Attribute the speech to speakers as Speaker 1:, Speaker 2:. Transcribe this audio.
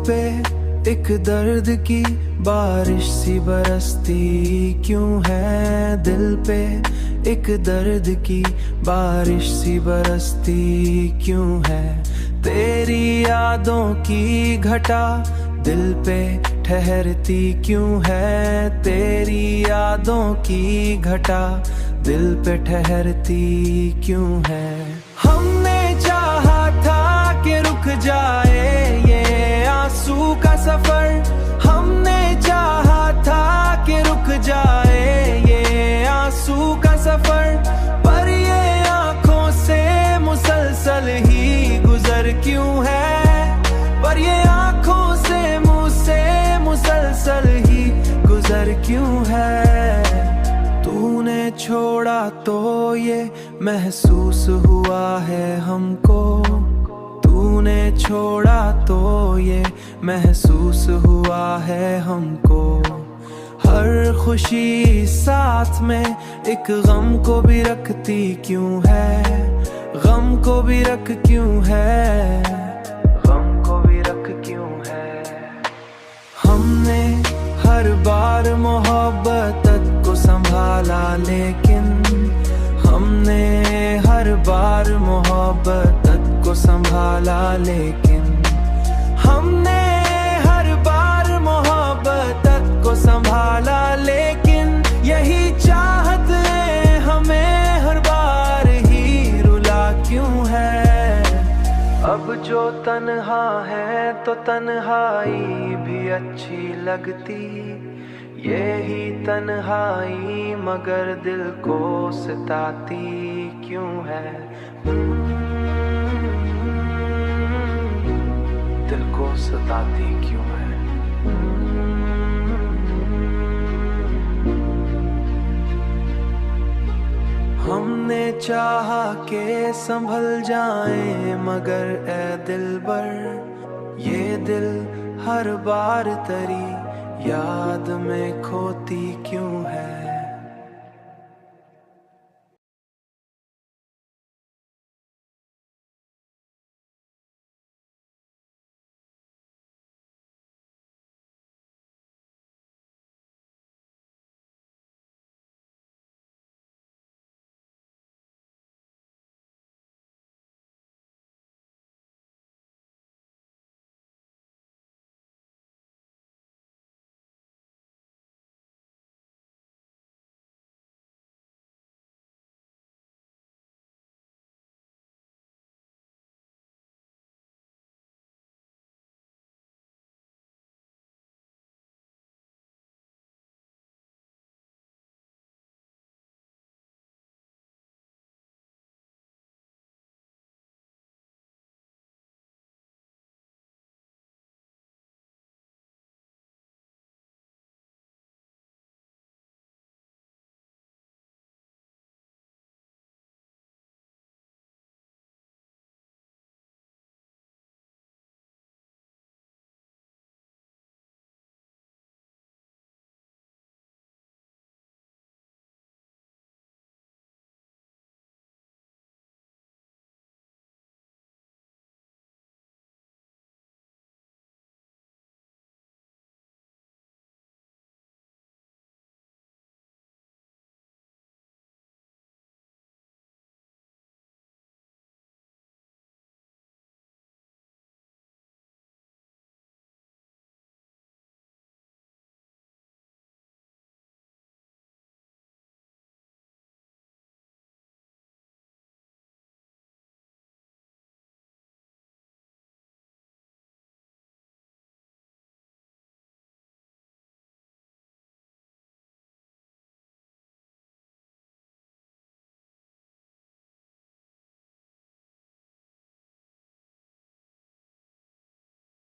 Speaker 1: पे एक दर्द की बारिश सी बरसती क्यों है। दिल पे एक दर्द की बारिश सी बरसती क्यों है। तेरी यादों की घटा दिल पे ठहरती क्यों है। तेरी यादों की घटा दिल पे ठहरती क्यों है। हमने चाहा था कि रुक जाए ये आंसू का सफर। हमने चाहा था कि रुक जाए ये आंसू का सफर। पर ये आंखों से मुसलसल ही गुजर क्यों है। पर ये आंखों से मुंह से मुसलसल ही गुजर क्यों है। तूने छोड़ा तो ये महसूस हुआ है हमको। तूने छोड़ा तो ये महसूस हुआ है हमको। हर खुशी साथ में एक गम को भी रखती क्यों है। गम को भी रख क्यों है। गम को भी रख क्यों है। हमने हर बार मोहब्बत को संभाला लेकिन हमने हर बार मोहब्बत को संभाला लेकिन हमने हर बार मोहब्बत को संभाला लेकिन यही चाहत है हमें हर बार ही रुला क्यों है। अब जो तन्हा है तो तन्हाई भी अच्छी लगती। यही तन्हाई मगर दिल को सताती क्यों है। दिल को सताती क्यों है। हमने चाहा के संभल जाए मगर ए दिलबर ये दिल हर बार तेरी याद में खोती क्यों है।